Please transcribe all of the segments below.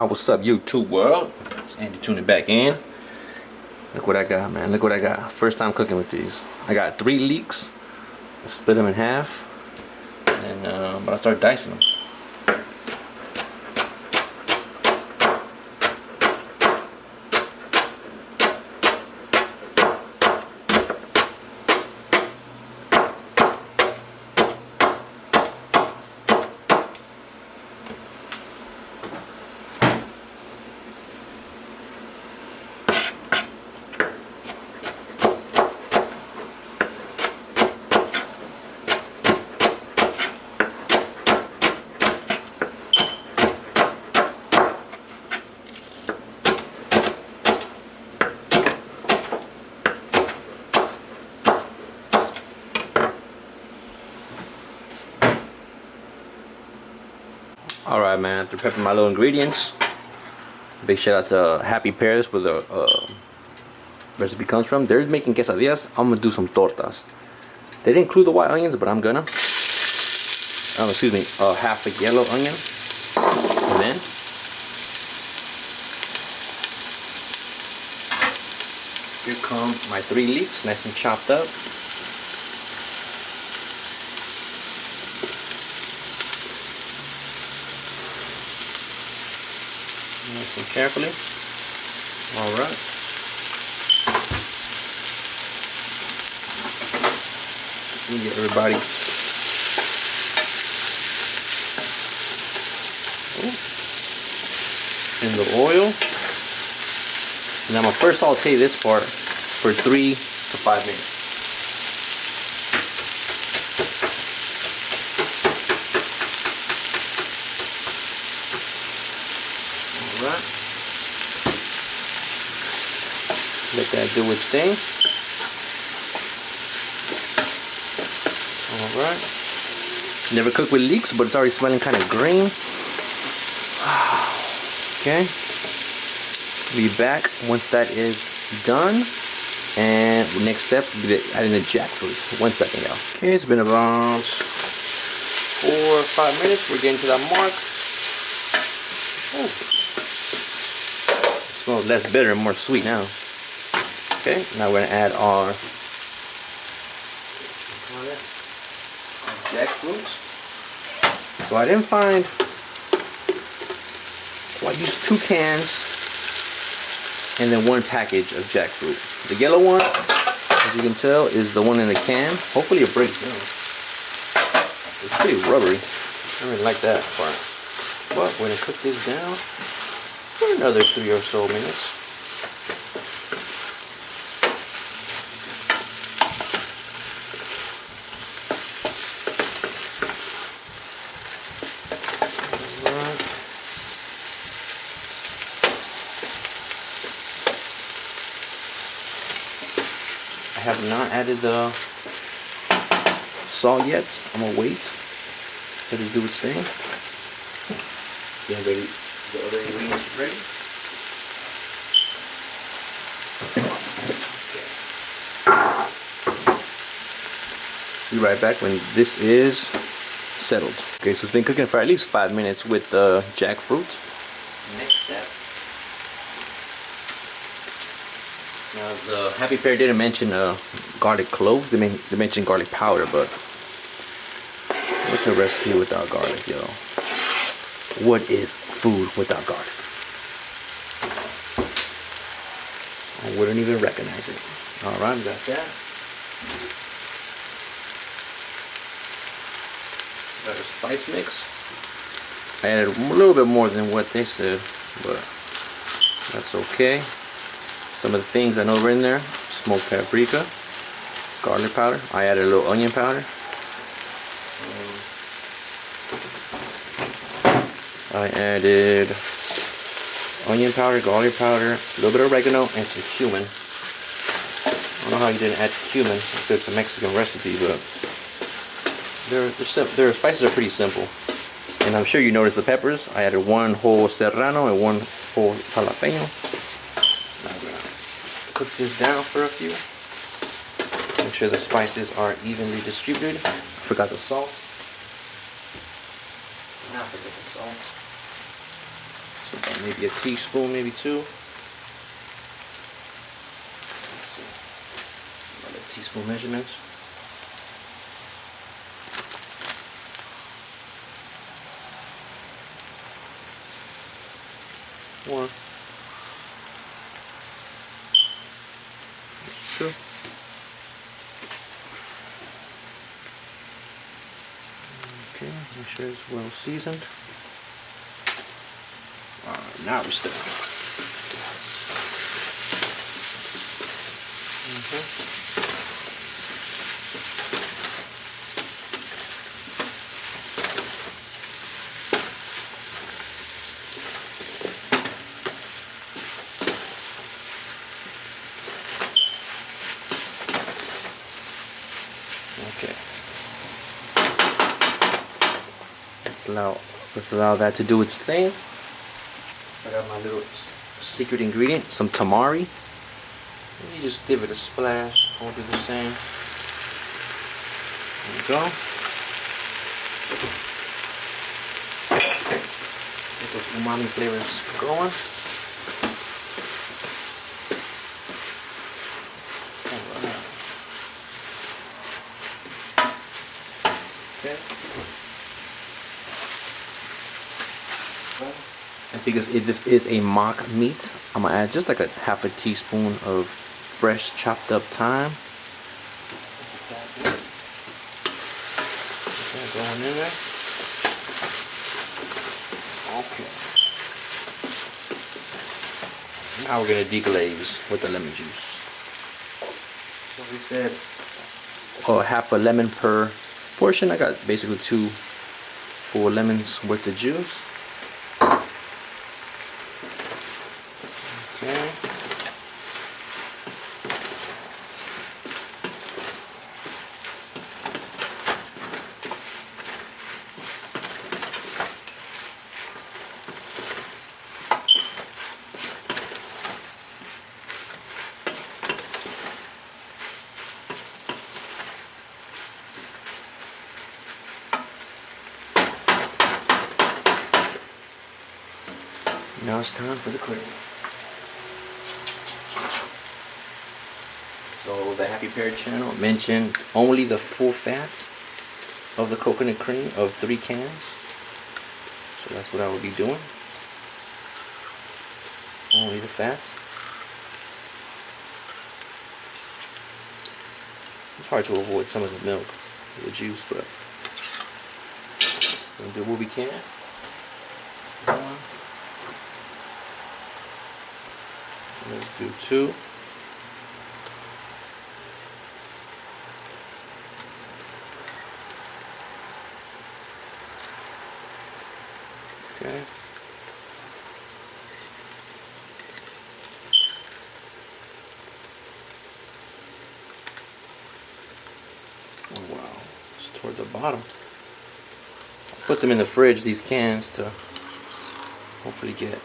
What's up, YouTube world? It's Andy tuning back in. Look what I got, man. Look what I got. First time cooking with these. I got 3 leeks. I split them in half. And I'm gonna start dicing them. Alright, man, after prepping my little ingredients, big shout out to Happy Pears, where the recipe comes from. They're making quesadillas. I'm gonna do some tortas. They didn't include the white onions, but I'm gonna. Excuse me, half a yellow onion. And then here come my 3 leeks, nice and chopped up. Nice and carefully. Alright. Let me get everybody. In the oil. And I'm going to first saute this part for 3 to 5 minutes. Alright. Let that do its thing. Alright. Never cooked with leeks, but it's already smelling kind of green. Okay. Be back once that is done. And the next step will be adding the jackfruit. 1 second, y'all. Okay, it's been about 4 or 5 minutes. We're getting to that mark. Oh. It smells less bitter and more sweet now. Okay, now we're gonna add our jackfruit. So I didn't find. Well, I used 2 cans and then 1 package of jackfruit. The yellow one, as you can tell, is the one in the can. Hopefully it breaks down. It's pretty rubbery. I really like that part. But we're gonna cook this down for another 3 or so minutes. I have not added the salt yet. I'm gonna wait. Let it do its thing. Getting ready. The other ingredients are ready. Be right back when this is settled. Okay, so it's been cooking for at least 5 minutes with the jackfruit. Next step. Now the Happy Pear didn't mention garlic cloves. They mentioned garlic powder, but what's a recipe without garlic, yo? What is food without garlic? I wouldn't even recognize it. Alright, we got that. Got a spice mix. I added a little bit more than what they said, but that's okay. Some of the things I know are in there: smoked paprika, garlic powder. I added a little onion powder. I added onion powder, garlic powder, a little bit of oregano, and some cumin. I don't know how you didn't add cumin. It's a Mexican recipe, but their spices are pretty simple. And I'm sure you noticed the peppers. I added 1 whole serrano and 1 whole jalapeno. Now I'm gonna cook this down for a few. Make sure the spices are evenly distributed. I forgot the salt. Now forget the salt. Maybe a teaspoon, maybe two. Another teaspoon measurements. One. That's two. Okay, make sure it's well seasoned. Alright, now we stir. Okay. Let's allow that to do its thing. I got my little secret ingredient, some tamari. And you just give it a splash, hold it the same. There we go. Get those umami flavors going. And because this is a mock meat, I'm gonna add just like a half a teaspoon of fresh chopped up thyme. Get that going in there. Okay. Now we're gonna deglaze with the lemon juice. So we said half a lemon per portion. I got basically 2 full lemons worth of juice. Okay. Now it's time for the cream. So the Happy Pear channel mentioned only the full fat of the coconut cream of 3 cans. So that's what I will be doing. Only the fats. It's hard to avoid some of the milk, the juice, but we'll do what we can. Let's do 2. Okay. Oh wow, it's toward the bottom. I'll put them in the fridge, these cans, to hopefully get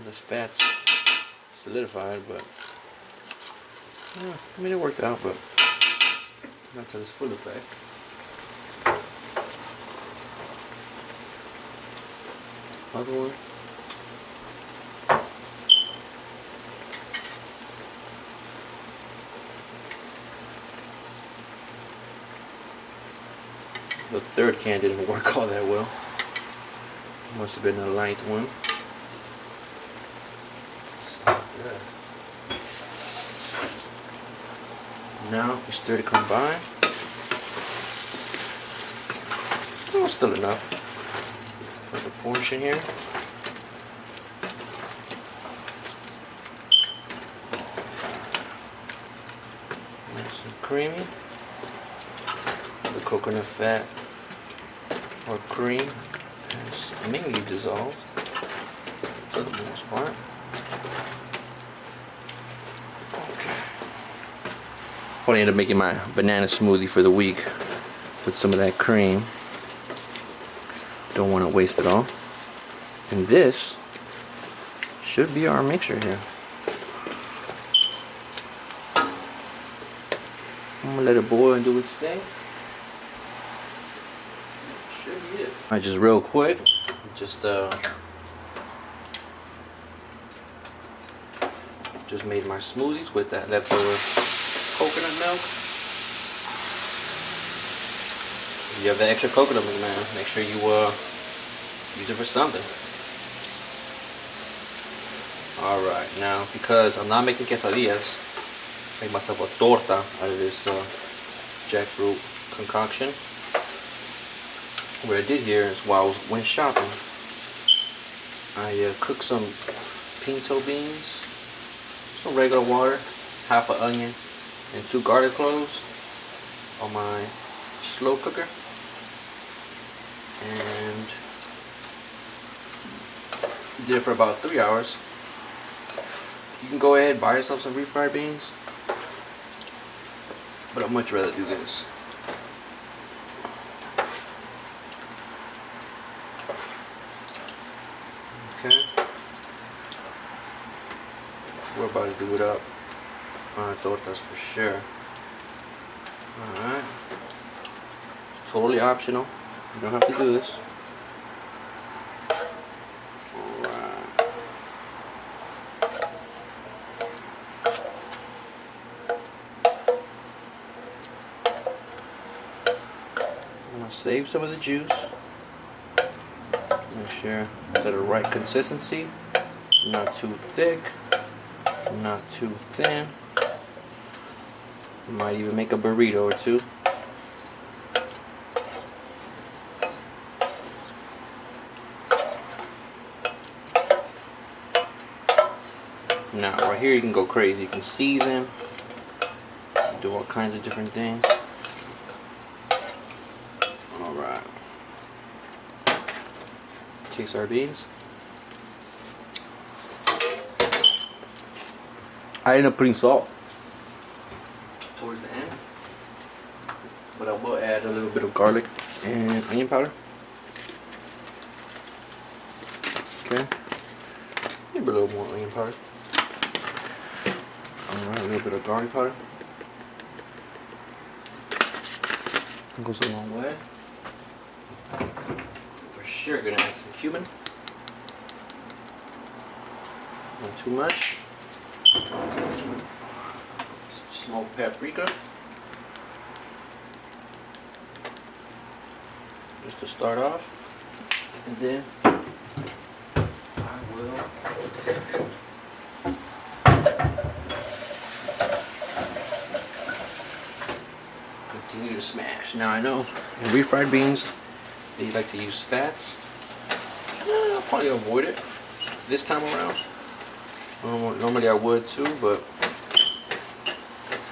the fats solidified, but yeah, I mean it worked out, but not to its full effect. Other one. The 3rd can didn't work all that well. Must have been a light one. Now we stir to combine. Oh, still enough for the portion here. Nice and creamy. The coconut fat or cream is mainly dissolved for the most part. Probably end up making my banana smoothie for the week with some of that cream. Don't want to waste it all. And this should be our mixture here. I'm gonna let it boil and do its thing. Should be it. Alright, just real quick, just made my smoothies with that leftover coconut milk. If you have the extra coconut milk, man, make sure you use it for something. Alright, now because I'm not making quesadillas, make myself a torta out of this jackfruit concoction. What I did here is while I went shopping, I cooked some pinto beans, some regular water, half an onion, and 2 garlic cloves on my slow cooker, and did it for about 3 hours. You can go ahead and buy yourself some refried beans, but I'd much rather do this. Okay, we're about to do it up on tortas for sure. Alright, it's totally optional, you don't have to do this. Save some of the juice. Make sure it's at the right consistency. Not too thick, not too thin. Might even make a burrito or two. Now, right here you can go crazy. You can season, do all kinds of different things. Alright. Take sardines. I ended up putting salt towards the end, but I will add a little bit of garlic and onion powder. Okay. Maybe a little more onion powder. Alright, a little bit of garlic powder. It goes a long way. For sure gonna add some cumin. Not too much. Some smoked paprika. Just to start off. And then I will continue to smash. Now I know in refried beans they like to use fats. I'll probably avoid it this time around. Normally I would too, but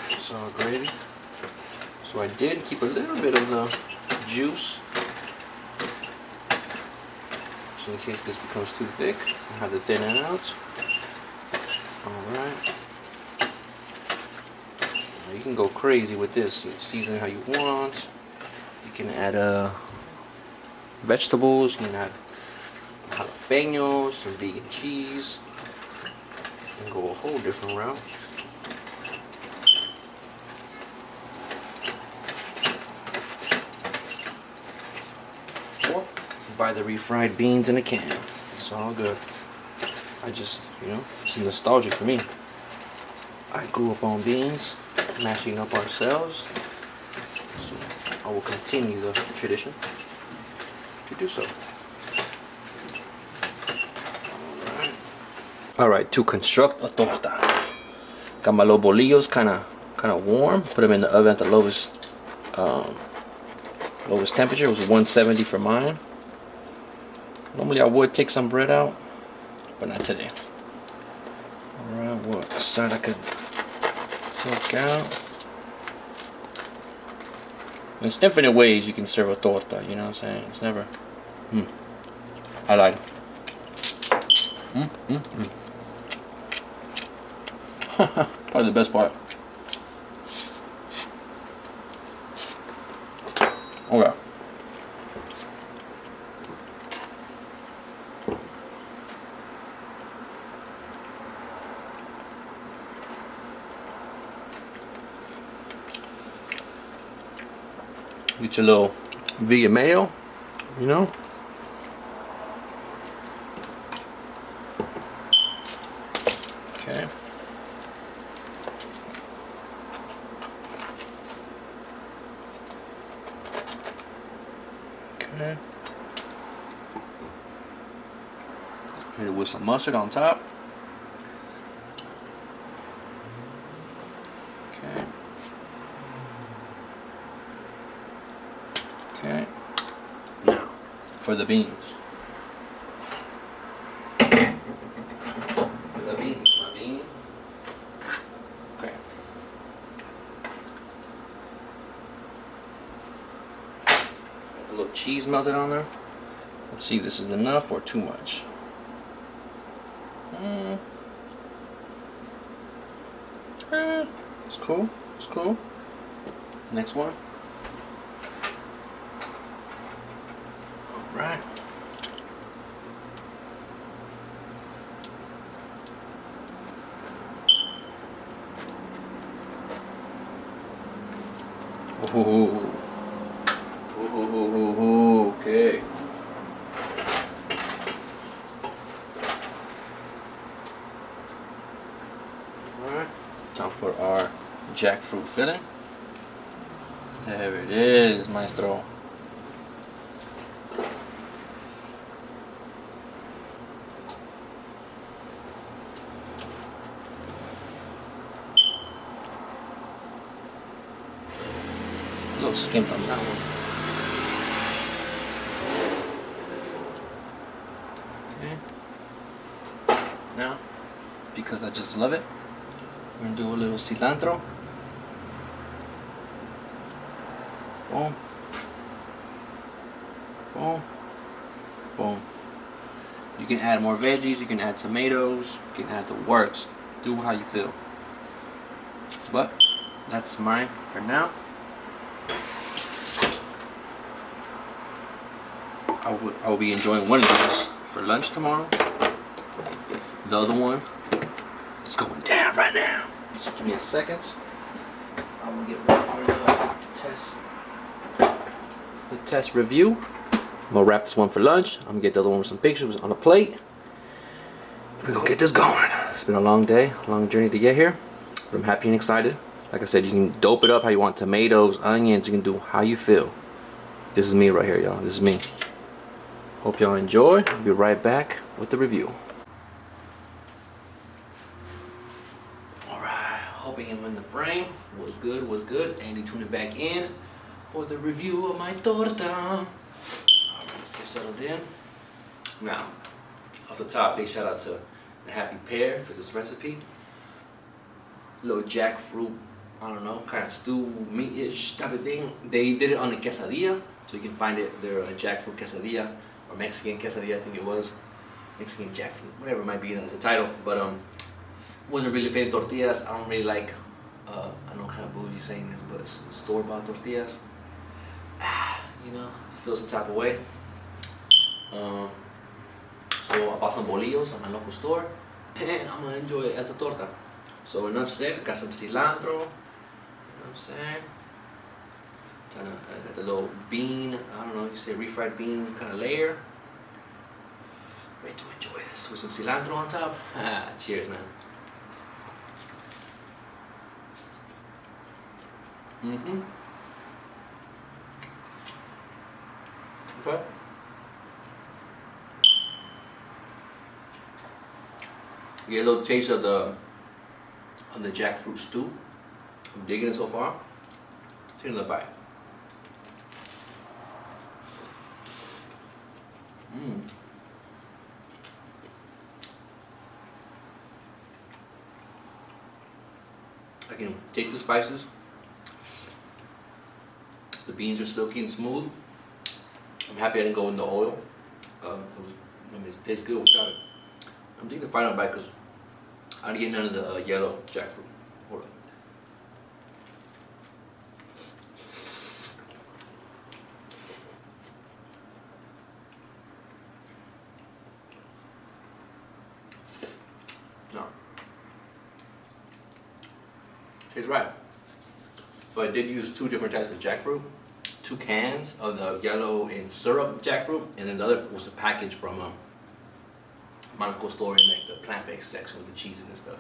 it's all gravy. So I did keep a little bit of the juice, just in case this becomes too thick. I have to thin it out. Alright. You can go crazy with this. You season it how you want. You can add vegetables. You can add jalapenos, some vegan cheese, and go a whole different route. Or buy the refried beans in a can. It's all good. I just, it's nostalgic for me. I grew up on beans, mashing up ourselves, so I will continue the tradition to do so. Alright, to construct a torta, got my little bolillos kind of warm. Put them in the oven at the lowest temperature. It was 170 for mine. Normally I would take some bread out, but not today. Alright, what side I could take out? There's infinite ways you can serve a torta, you know what I'm saying? It's never... I like it. Probably the best part. Okay. Get your little vegan mayo, Okay. Okay. Hit it with some mustard on top. Okay. Okay. Now, for the beans. For the beans, my bean. Okay. Got a little cheese melted on there. Let's see if this is enough or too much. It's cool. It's cool. Next one. All right. Ooh. Ooh. Okay. Alright. Time for our jackfruit filling. There it is, maestro. A little skimped on that one. Okay. Now, because I just love it, we're gonna do a little cilantro. Boom. Boom. Boom. You can add more veggies, you can add tomatoes, you can add the works. Do how you feel. But that's mine for now. I will be enjoying one of these for lunch tomorrow. The other one is going down right now. Just give me a second. I will get ready for the test review. I'm gonna wrap this one for lunch. I'm gonna get the other one with some pictures on a plate. We're gonna get this going. It's been a long day, a long journey to get here, but I'm happy and excited. Like I said, you can dope it up how you want. Tomatoes, onions, you can do how you feel. This is me right here, y'all. This is me. Hope y'all enjoy. I'll be right back with the review. Alright, hoping I'm in the frame. What's good, what's good? It's Andy tuning back in for the review of my torta. Alright, let's get settled in. Now, off the top, big shout out to the Happy Pear for this recipe. Little jackfruit, I don't know, kind of stew, meat-ish type of thing. They did it on a quesadilla, so you can find it. They're a jackfruit quesadilla, or Mexican quesadilla, I think it was. Mexican jackfruit, whatever it might be as a title. But wasn't really fan of tortillas. I don't really like, I know kind of bougie saying this, but store-bought tortillas. You know, it feels some type of way. So I bought some bolillos at my local store, and I'm gonna enjoy it as a torta. So enough said, got some cilantro, you know what I'm saying? Got the little bean, I don't know, you say refried bean kind of layer. Ready to enjoy this with some cilantro on top. Cheers, man. Okay. Get a little taste of the jackfruit stew. I'm digging it so far. Take another bite. I can taste the spices. The beans are silky and smooth. I'm happy I didn't go in the oil. It tastes good without it. I'm taking the final bite because I didn't get none of the yellow jackfruit. Hold on. No. Tastes right. So I did use two different types of jackfruit. 2 cans of the yellow and syrup jackfruit, and then the other was a package from my local store in like the plant-based section with the cheeses and stuff.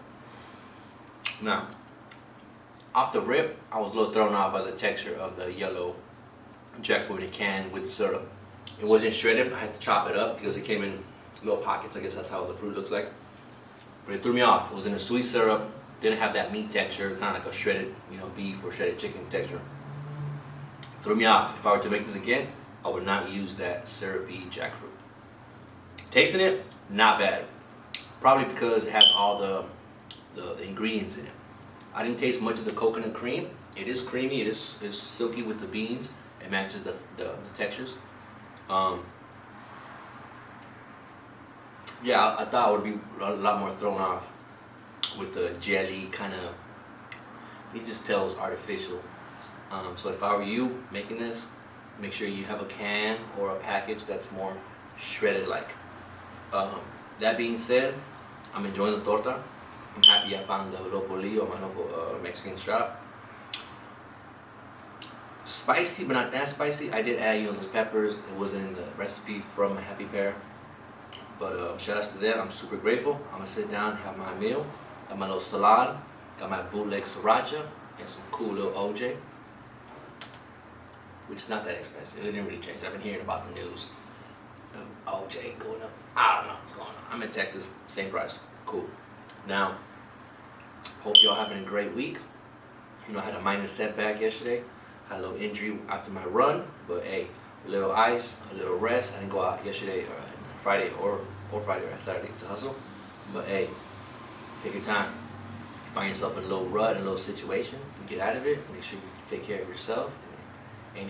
Now, off the rip, I was a little thrown off by the texture of the yellow jackfruit in a can with the syrup. It wasn't shredded. I had to chop it up because it came in little pockets. I guess that's how the fruit looks like. But it threw me off. It was in a sweet syrup. Didn't have that meat texture, kind of like a shredded, beef or shredded chicken texture. Threw me off. If I were to make this again, I would not use that syrupy jackfruit. Tasting it, not bad. Probably because it has all the ingredients in it. I didn't taste much of the coconut cream. It is creamy. It's silky with the beans. It matches the textures. Yeah, I thought I would be a lot more thrown off with the jelly kind of. You just tell it's artificial. So if I were you making this, make sure you have a can or a package that's more shredded like. That being said, I'm enjoying the torta. I'm happy I found the lopolio, my local Mexican shop. Spicy, but not that spicy. I did add, those peppers. It wasn't in the recipe from Happy Pear. But shout outs to them. I'm super grateful. I'm gonna sit down, have my meal, got my little salad, got my bootleg sriracha, and some cool little OJ, which is not that expensive. It didn't really change. I've been hearing about the news. OJ going up. I don't know what's going on. I'm in Texas, same price. Cool. Now, hope y'all having a great week. I had a minor setback yesterday. Had a little injury after my run, but hey, a little ice, a little rest. I didn't go out yesterday or Friday or Friday or Saturday to hustle. But hey, take your time. If you find yourself in a little rut, in a little situation, get out of it. Make sure you take care of yourself.